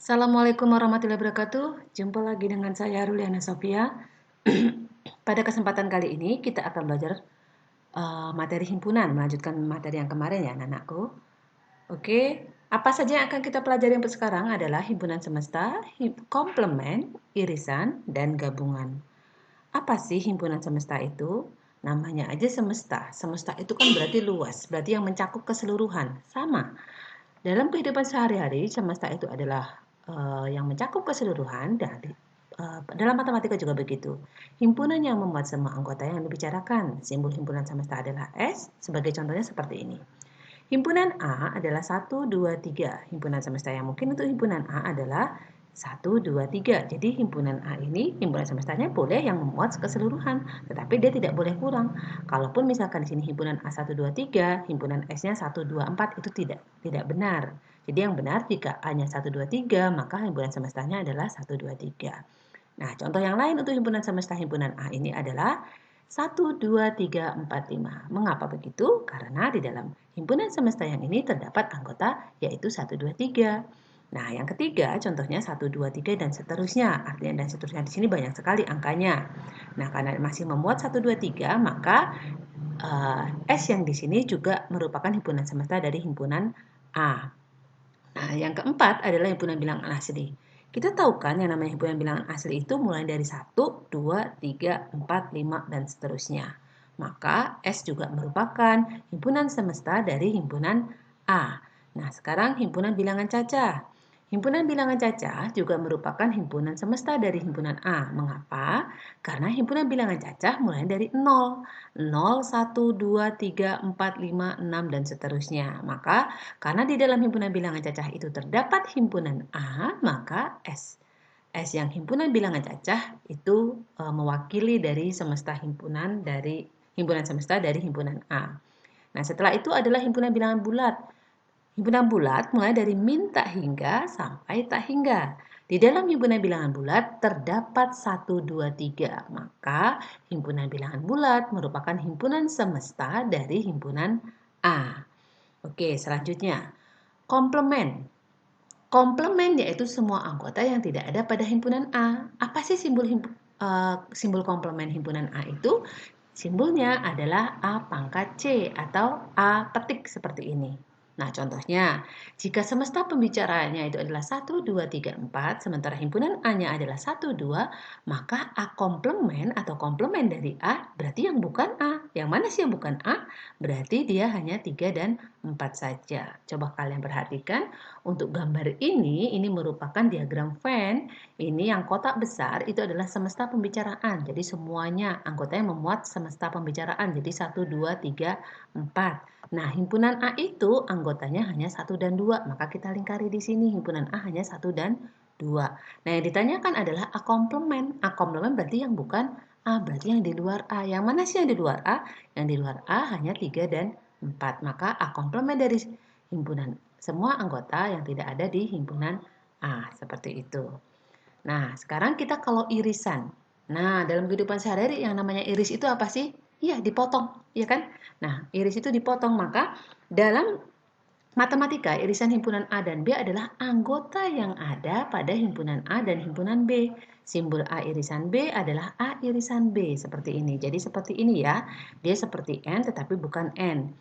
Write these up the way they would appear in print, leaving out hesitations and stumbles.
Assalamualaikum warahmatullahi wabarakatuh. Jumpa lagi dengan saya Ruliana Sofia. Pada kesempatan kali ini kita akan belajar materi himpunan, melanjutkan materi yang kemarin ya anak-anakku. Oke, apa saja yang akan kita pelajari untuk sekarang adalah himpunan semesta, komplement, irisan, dan gabungan. Apa sih himpunan semesta itu? Namanya aja semesta. Semesta itu kan berarti luas, berarti yang mencakup keseluruhan. Sama. Dalam kehidupan sehari-hari, semesta itu adalah yang mencakup keseluruhan dari dalam matematika juga begitu. Himpunan yang memuat semua anggota yang dibicarakan. Simbol himpunan semesta adalah S. Sebagai contohnya seperti ini. Himpunan A adalah 1, 2, 3. Himpunan semesta yang mungkin untuk himpunan A adalah 1, 2, 3. Jadi himpunan A ini, himpunan semestanya boleh yang memuat keseluruhan, tetapi dia tidak boleh kurang. Kalaupun misalkan di sini himpunan A 1, 2, 3, himpunan S-nya 1, 2, 4, itu tidak benar. Jadi yang benar jika A-nya 1, 2, 3, maka himpunan semestanya adalah 1, 2, 3. Nah, contoh yang lain untuk himpunan semesta himpunan A ini adalah 1, 2, 3, 4, 5. Mengapa begitu? Karena di dalam himpunan semesta yang ini terdapat anggota yaitu 1, 2, 3. Nah, yang ketiga contohnya 1, 2, 3 dan seterusnya. Artinya dan seterusnya di sini banyak sekali angkanya. Nah, karena masih memuat 1, 2, 3, maka S yang di sini juga merupakan himpunan semesta dari himpunan A. Nah, yang keempat adalah himpunan bilangan asli. Kita tahu kan yang namanya himpunan bilangan asli itu mulai dari 1, 2, 3, 4, 5, dan seterusnya. Maka S juga merupakan himpunan semesta dari himpunan A. Nah, sekarang himpunan bilangan cacah. Himpunan bilangan cacah juga merupakan himpunan semesta dari himpunan A. Mengapa? Karena himpunan bilangan cacah mulai dari 0. 0, 1, 2, 3, 4, 5, 6, dan seterusnya. Maka karena di dalam himpunan bilangan cacah itu terdapat himpunan A, maka S. S yang himpunan bilangan cacah itu mewakili dari semesta himpunan semesta dari himpunan A. Nah, setelah itu adalah himpunan bilangan bulat. Himpunan bulat mulai dari min tak hingga sampai tak hingga. Di dalam himpunan bilangan bulat terdapat 1, 2, 3. Maka himpunan bilangan bulat merupakan himpunan semesta dari himpunan A. Oke, selanjutnya. Komplement. Komplement yaitu semua anggota yang tidak ada pada himpunan A. Apa sih simbol komplement himpunan A itu? Simbolnya adalah A pangkat C atau A petik seperti ini. Nah, contohnya, jika semesta pembicaraannya itu adalah 1, 2, 3, 4, sementara himpunan A-nya adalah 1, 2, maka A komplement atau komplement dari A berarti yang bukan A. Yang mana sih yang bukan A? Berarti dia hanya 3 dan 4 saja. Coba kalian perhatikan, untuk gambar ini merupakan diagram Venn. Ini yang kotak besar itu adalah semesta pembicaraan. Jadi semuanya anggotanya memuat semesta pembicaraan. Jadi 1, 2, 3, 4. Nah, himpunan A itu anggotanya hanya 1 dan 2. Maka kita lingkari di sini himpunan A hanya 1 dan 2. Nah, yang ditanyakan adalah A komplement. A komplement berarti yang bukan A, berarti yang di luar A. Yang mana sih yang di luar A? Yang di luar A hanya 3 dan 4. Maka A komplement dari himpunan semua anggota yang tidak ada di himpunan A. Seperti itu. Nah, sekarang kita kalau irisan. Nah, dalam kehidupan sehari-hari yang namanya iris itu apa sih? Iya, dipotong, ya kan? Nah, iris itu dipotong, maka dalam matematika irisan himpunan A dan B adalah anggota yang ada pada himpunan A dan himpunan B. Simbol A irisan B adalah A irisan B seperti ini. Jadi seperti ini ya. Dia seperti N tetapi bukan N.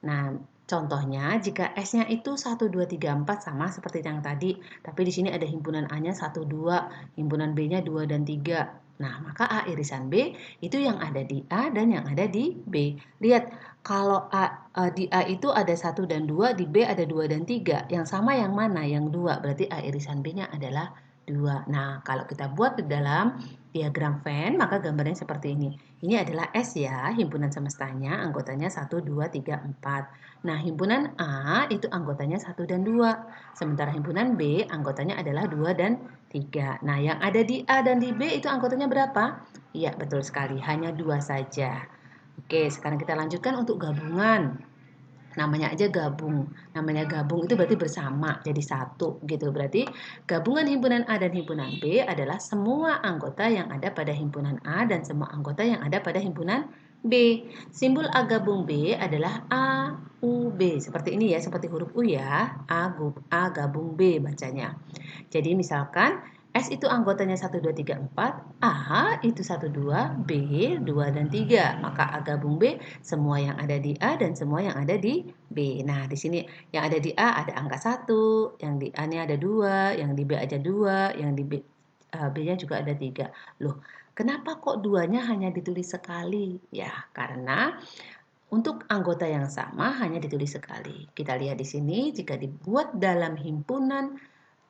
Nah, contohnya jika S-nya itu 1, 2, 3, 4 sama seperti yang tadi, tapi di sini ada himpunan A-nya 1, 2, himpunan B-nya 2 dan 3. Nah, maka A irisan B itu yang ada di A dan yang ada di B. Lihat, kalau di A itu ada 1 dan 2, di B ada 2 dan 3. Yang sama yang mana? Yang 2. Berarti A irisan B-nya adalah 2. Nah, kalau kita buat di dalam diagram Venn, maka gambarnya seperti ini. Ini adalah S ya, himpunan semestanya, anggotanya 1, 2, 3, 4. Nah, himpunan A itu anggotanya 1 dan 2. Sementara himpunan B anggotanya adalah 2 dan 3. Nah, yang ada di A dan di B itu anggotanya berapa? Iya, betul sekali, hanya 2 saja. Oke, sekarang kita lanjutkan untuk gabungan. Namanya aja gabung. Namanya gabung itu berarti bersama, jadi satu gitu. Berarti gabungan himpunan A dan himpunan B adalah semua anggota yang ada pada himpunan A dan semua anggota yang ada pada himpunan B. Simbol A gabung B adalah A, U, B. Seperti ini ya, seperti huruf U ya. A gabung B bacanya. Jadi misalkan S itu anggotanya 1, 2, 3, 4, A itu 1, 2, B 2 dan 3. Maka A gabung B semua yang ada di A dan semua yang ada di B. Nah, di sini yang ada di A ada angka 1, yang di A-nya ada 2, yang di B aja 2, yang di B-nya juga ada 3. Loh, kenapa kok duanya hanya ditulis sekali? Ya, karena untuk anggota yang sama hanya ditulis sekali. Kita lihat di sini jika dibuat dalam himpunan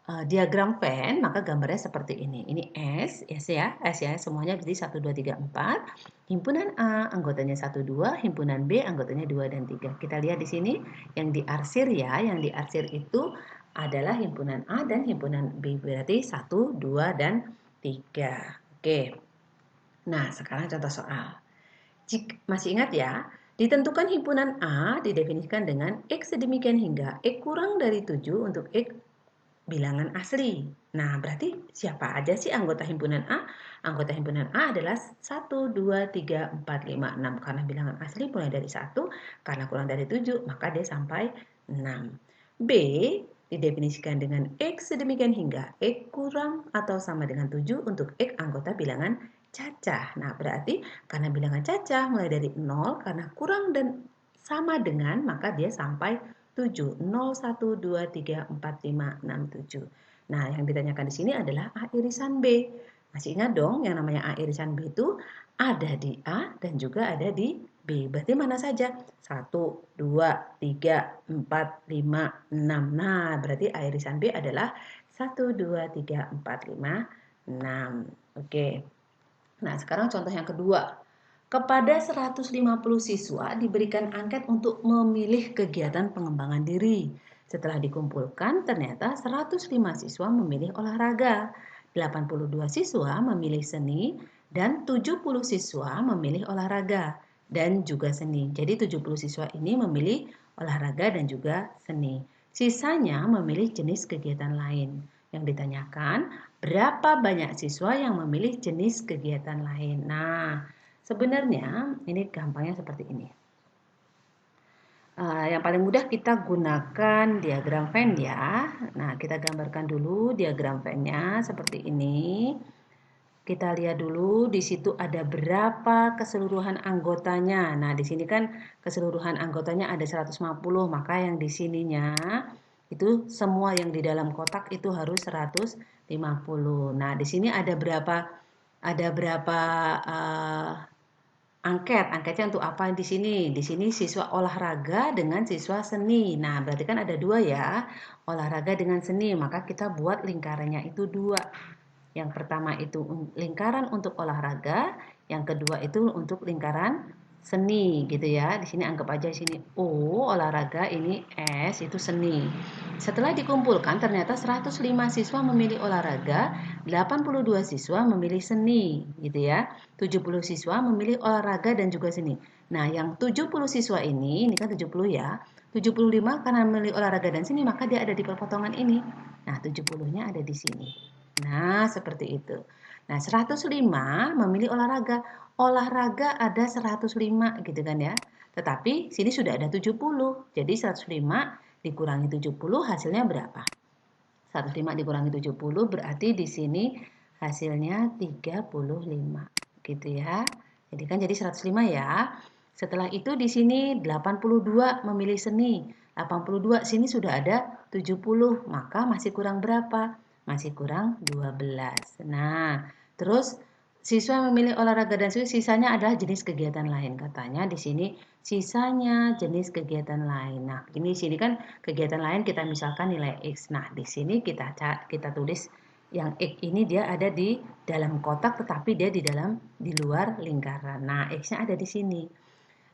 diagram Venn, maka gambarnya seperti ini. Ini S ya, semuanya jadi 1, 2, 3, 4. Himpunan A anggotanya 1, 2, himpunan B anggotanya 2 dan 3. Kita lihat di sini yang diarsir ya, yang diarsir itu adalah himpunan A dan himpunan B. Berarti 1, 2, dan 3. Oke. Nah, sekarang contoh soal. Masih ingat ya? Ditentukan himpunan A didefinisikan dengan X sedemikian hingga X kurang dari 7 untuk X bilangan asli. Nah, berarti siapa aja sih anggota himpunan A? Anggota himpunan A adalah 1, 2, 3, 4, 5, 6. Karena bilangan asli mulai dari 1, karena kurang dari 7, maka dia sampai 6. B didefinisikan dengan X sedemikian hingga X kurang atau sama dengan 7 untuk X anggota bilangan cacah. Nah, berarti karena bilangan cacah mulai dari 0, karena kurang dan sama dengan, maka dia sampai 7, 0, 1, 2, 3, 4, 5, 6, 7. Nah, yang ditanyakan di sini adalah A irisan B. Masih ingat dong yang namanya A irisan B itu ada di A dan juga ada di B. Berarti mana saja? 1, 2, 3, 4, 5, 6. Nah, berarti A irisan B adalah 1, 2, 3, 4, 5, 6. Oke. Nah, sekarang contoh yang kedua. Kepada 150 siswa diberikan angket untuk memilih kegiatan pengembangan diri. Setelah dikumpulkan, ternyata 105 siswa memilih olahraga, 82 siswa memilih seni, dan 70 siswa memilih olahraga dan juga seni. Jadi 70 siswa ini memilih olahraga dan juga seni. Sisanya memilih jenis kegiatan lain. Yang ditanyakan, berapa banyak siswa yang memilih jenis kegiatan lain? Nah, sebenarnya ini gampangnya seperti ini. Yang paling mudah kita gunakan diagram Venn ya. Nah, kita gambarkan dulu diagram Venn-nya seperti ini. Kita lihat dulu di situ ada berapa keseluruhan anggotanya. Nah, di sini kan keseluruhan anggotanya ada 150, maka yang di sininya itu semua yang di dalam kotak itu harus 150. Nah, di sini ada berapa angket. Angketnya untuk apa di sini? Di sini siswa olahraga dengan siswa seni. Nah, berarti kan ada dua ya, olahraga dengan seni. Maka kita buat lingkarannya itu dua. Yang pertama itu lingkaran untuk olahraga, yang kedua itu untuk lingkaran seni gitu ya. Di sini anggap aja di sini O olahraga, ini S itu seni. Setelah dikumpulkan ternyata 105 siswa memilih olahraga, 82 siswa memilih seni gitu ya. 70 siswa memilih olahraga dan juga seni. Nah, yang 70 siswa ini kan 70 ya. 75 karena memilih olahraga dan seni maka dia ada di perpotongan ini. Nah, 70-nya ada di sini. Nah, seperti itu. Nah, 105 memilih olahraga. Olahraga ada 105 gitu kan ya. Tetapi sini sudah ada 70. Jadi 105 dikurangi 70 hasilnya berapa? 105 dikurangi 70 berarti di sini hasilnya 35. Gitu ya. Jadi kan jadi 105 ya. Setelah itu di sini 82 memilih seni. 82 sini sudah ada 70, maka masih kurang berapa? Masih kurang 12. Nah, terus siswa memilih olahraga dan sisanya adalah jenis kegiatan lain. Katanya di sini sisanya jenis kegiatan lain. Nah, ini sini kan kegiatan lain kita misalkan nilai X. Nah, di sini kita tulis yang X ini dia ada di dalam kotak tetapi dia di luar lingkaran. Nah, X-nya ada di sini.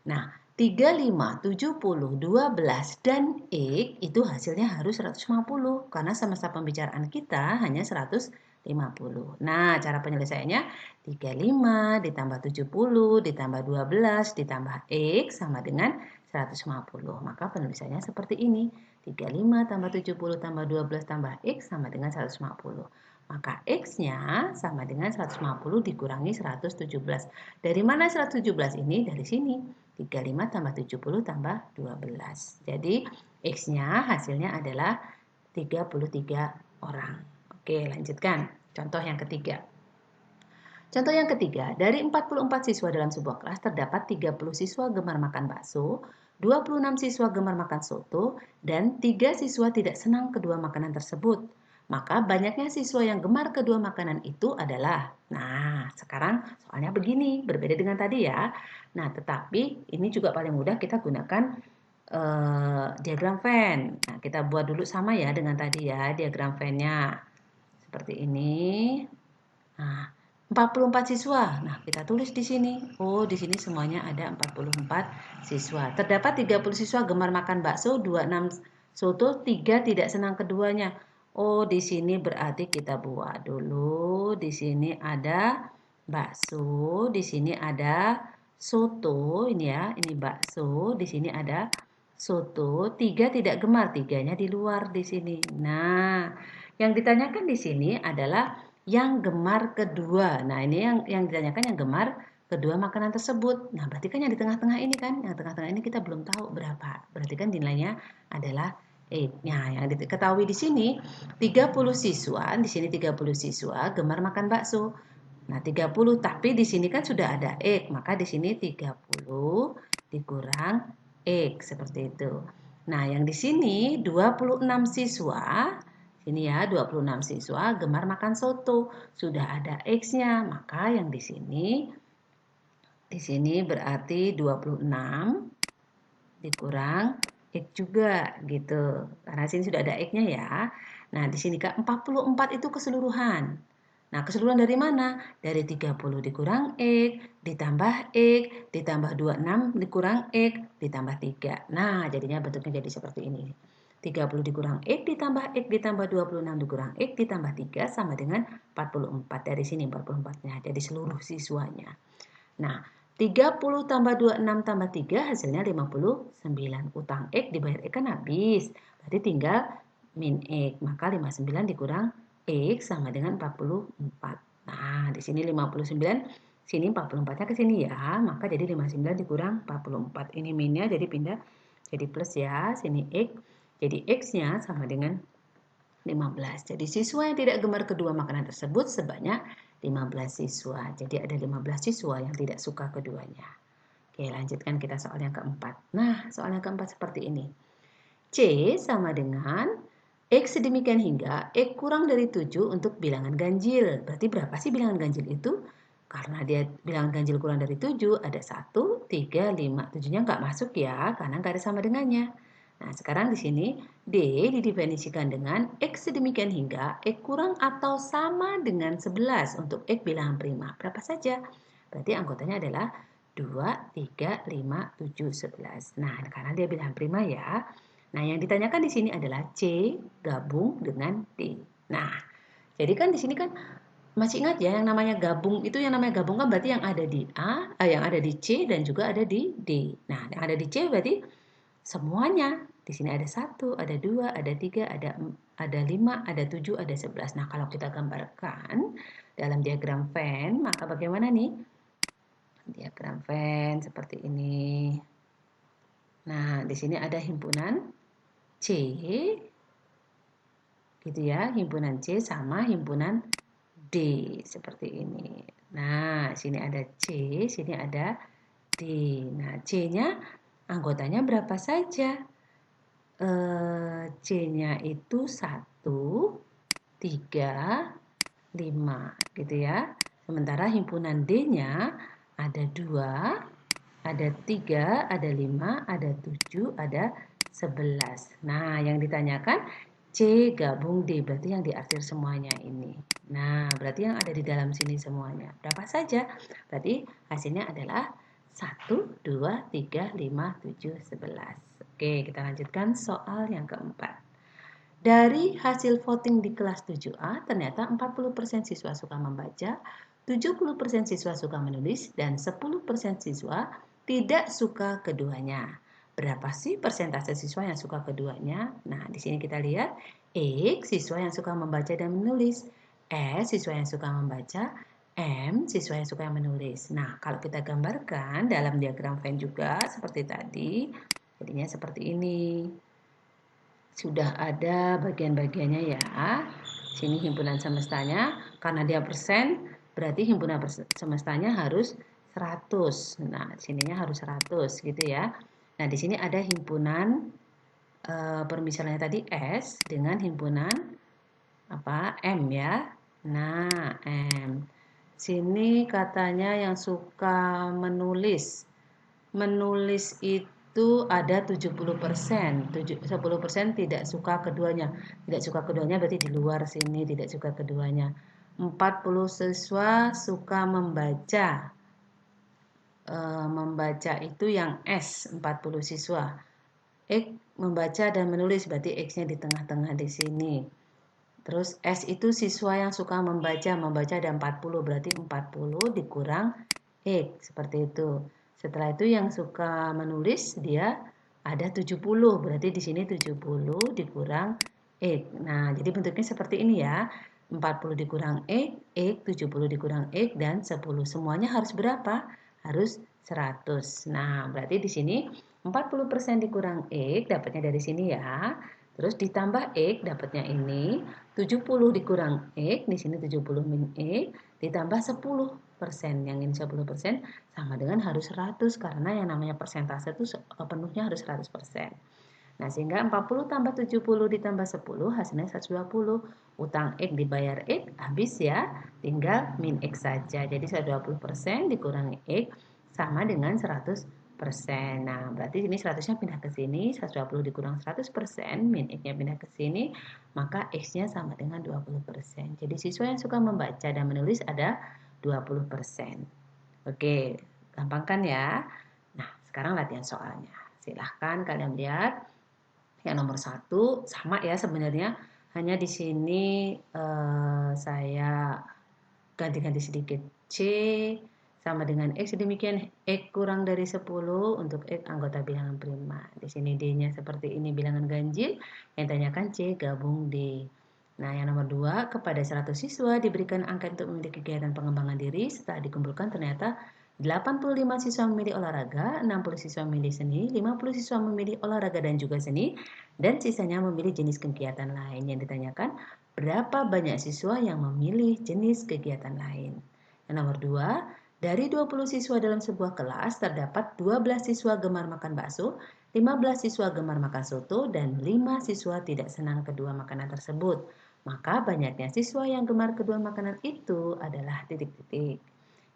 Nah, 35, 70, 12, dan X itu hasilnya harus 150 karena semasa pembicaraan kita hanya 150. Nah, cara penyelesaiannya 35 ditambah 70 ditambah 12 ditambah X sama dengan 150. Maka penulisannya seperti ini. 35 tambah 70 tambah 12 tambah X sama dengan 150. Maka X-nya sama dengan 150 dikurangi 117. Dari mana 117 ini? Dari sini. 35 tambah 70 tambah 12. Jadi X-nya hasilnya adalah 33 orang. Oke, lanjutkan. Contoh yang ketiga. Contoh yang ketiga, dari 44 siswa dalam sebuah kelas terdapat 30 siswa gemar makan bakso, 26 siswa gemar makan soto, dan 3 siswa tidak senang kedua makanan tersebut. Maka banyaknya siswa yang gemar kedua makanan itu adalah. Nah, sekarang soalnya begini, berbeda dengan tadi ya. Nah, tetapi ini juga paling mudah kita gunakan diagram Venn. Nah, kita buat dulu sama ya dengan tadi ya, diagram Venn-nya. Seperti ini. Nah, 44 siswa. Nah, kita tulis di sini. Oh, di sini semuanya ada 44 siswa. Terdapat 30 siswa gemar makan bakso, 26 soto, 3 tidak senang keduanya. Oh, di sini berarti kita buat dulu. Di sini ada bakso, di sini ada soto, ini ya, ini bakso, di sini ada soto, 3 tidak gemar, 3-nya di luar di sini. Nah, yang ditanyakan di sini adalah yang gemar kedua. Nah, ini yang ditanyakan yang gemar kedua makanan tersebut. Nah, berarti kan yang di tengah-tengah ini kan, yang tengah-tengah ini kita belum tahu berapa. Berarti kan nilainya adalah nah, yang diketahui di sini 30 siswa, di sini 30 siswa gemar makan bakso. Nah, 30, tapi di sini kan sudah ada X, maka di sini 30 dikurang X seperti itu. Nah, yang di sini 26 siswa, sini ya 26 siswa gemar makan soto. Sudah ada X-nya, maka yang di sini berarti 26 dikurang X juga gitu. Karena sini sudah ada X-nya ya. Nah, di sini Kak 44 itu keseluruhan. Nah, keseluruhan dari mana? Dari 30 dikurang X, ditambah X, ditambah 26 dikurang X, ditambah 3. Nah, jadinya bentuknya jadi seperti ini. 30 dikurang X ditambah X ditambah 26 dikurang X ditambah 3 sama dengan 44. Dari sini 44-nya. Jadi seluruh siswanya. Nah, 30 tambah 26 tambah 3 hasilnya 59. Utang X dibayar X kan habis. Berarti tinggal min X. Maka 59 dikurang X sama dengan 44. Nah, di sini 59, sini 44-nya ke sini ya. Maka jadi 59 dikurang 44. Ini minnya jadi pindah jadi plus ya. Sini X. Jadi X-nya sama dengan 15. Jadi siswa yang tidak gemar kedua makanan tersebut sebanyak 15 siswa. Jadi ada 15 siswa yang tidak suka keduanya. Oke, lanjutkan kita soal yang keempat. Nah, soal yang keempat seperti ini. C sama dengan X sedemikian hingga X kurang dari 7 untuk bilangan ganjil. Berarti berapa sih bilangan ganjil itu? Karena dia bilangan ganjil kurang dari 7, ada 1, 3, 5. 7-nya nggak masuk ya, karena nggak ada sama dengannya. Nah, sekarang di sini D didefinisikan dengan X sedemikian hingga X kurang atau sama dengan 11 untuk X bilangan prima. Berapa saja? Berarti anggotanya adalah 2, 3, 5, 7, 11. Nah, karena dia bilangan prima ya. Nah, yang ditanyakan di sini adalah C gabung dengan D. Nah, jadi kan di sini kan masih ingat ya yang namanya gabung itu yang namanya gabung kan berarti yang ada di yang ada di C dan juga ada di D. Nah, yang ada di C berarti semuanya. Di sini ada 1, ada 2, ada 3, ada 5, ada 7, ada 11. Nah, kalau kita gambarkan dalam diagram Venn, maka bagaimana nih? Diagram Venn seperti ini. Nah, di sini ada himpunan C, gitu ya, himpunan C sama himpunan D, seperti ini. Nah, sini ada C, sini ada D. Nah, C-nya anggotanya berapa saja? C-nya itu 1, 3, 5 gitu ya. Sementara himpunan D-nya ada 2, ada 3, ada 5, ada 7, ada 11. Nah, yang ditanyakan C gabung D, berarti yang diakhir semuanya ini. Nah, berarti yang ada di dalam sini semuanya. Berapa saja? Berarti hasilnya adalah 1, 2, 3, 5, 7, 11. Oke, kita lanjutkan soal yang keempat. Dari hasil voting di kelas 7A, ternyata 40% siswa suka membaca, 70% siswa suka menulis, dan 10% siswa tidak suka keduanya. Berapa sih persentase siswa yang suka keduanya? Nah, di sini kita lihat X siswa yang suka membaca dan menulis, S, siswa yang suka membaca, M, siswa yang suka menulis. Nah, kalau kita gambarkan dalam diagram Venn juga seperti tadi, jadinya seperti ini. Sudah ada bagian-bagiannya ya. Sini himpunan semestanya, karena dia persen, berarti himpunan semestanya harus 100. Nah, sininya harus 100 gitu ya. Nah, di sini ada himpunan permisalannya tadi S dengan himpunan apa M ya. Nah, M. Sini katanya yang suka menulis. Menulis itu ada 70%. 10% tidak suka keduanya. Tidak suka keduanya berarti di luar sini tidak suka keduanya. 40 siswa suka membaca. Membaca itu yang S, 40 siswa. X membaca dan menulis berarti X-nya di tengah-tengah di sini. Terus S itu siswa yang suka membaca, membaca ada 40 berarti 40 dikurang X seperti itu. Setelah itu yang suka menulis dia ada 70 berarti di sini 70 dikurang X. Nah, jadi bentuknya seperti ini ya. 40 dikurang X, 70 dikurang X dan 10. Semuanya harus berapa? Harus 100. Nah, berarti di sini 40% dikurang X dapatnya dari sini ya. Terus ditambah X dapatnya ini, 70 dikurang X, di sini 70 min X, ditambah 10%. Yang ini 10% sama dengan harus 100 karena yang namanya persentase itu penuhnya harus 100%. Nah, sehingga 40 tambah 70 ditambah 10 hasilnya 120. Utang X dibayar X habis ya, tinggal min X saja. Jadi 120% dikurangi X sama dengan 100%. Nah, berarti ini 100-nya pindah ke sini, 120 dikurang 100%, min X-nya pindah ke sini, maka X-nya sama dengan 20%. Jadi siswa yang suka membaca dan menulis ada 20%. Oke, gampang kan ya? Nah, sekarang latihan soalnya. Silahkan kalian lihat. Yang nomor 1 sama ya sebenarnya, hanya di sini saya ganti-ganti sedikit. C sama dengan X, demikian X kurang dari 10 untuk X anggota bilangan prima. Di sini D-nya seperti ini bilangan ganjil, yang tanyakan C gabung D. Nah, yang nomor 2, kepada 100 siswa diberikan angka untuk memiliki kegiatan pengembangan diri. Setelah dikumpulkan ternyata 85 siswa memilih olahraga, 60 siswa memilih seni, 50 siswa memilih olahraga dan juga seni, dan sisanya memilih jenis kegiatan lain. Yang ditanyakan, berapa banyak siswa yang memilih jenis kegiatan lain? Yang nomor 2, dari 20 siswa dalam sebuah kelas terdapat 12 siswa gemar makan bakso, 15 siswa gemar makan soto, dan 5 siswa tidak senang kedua makanan tersebut. Maka banyaknya siswa yang gemar kedua makanan itu adalah titik-titik.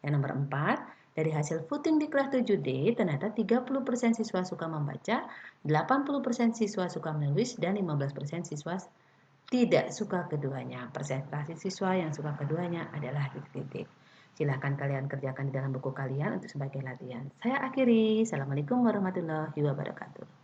Yang nomor 4, dari hasil voting di kelas 7D, ternyata 30% siswa suka membaca, 80% siswa suka menulis, dan 15% siswa tidak suka keduanya. Persentase siswa yang suka keduanya adalah titik-titik. Silahkan kalian kerjakan di dalam buku kalian untuk sebagai latihan. Saya akhiri. Assalamualaikum warahmatullahi wabarakatuh.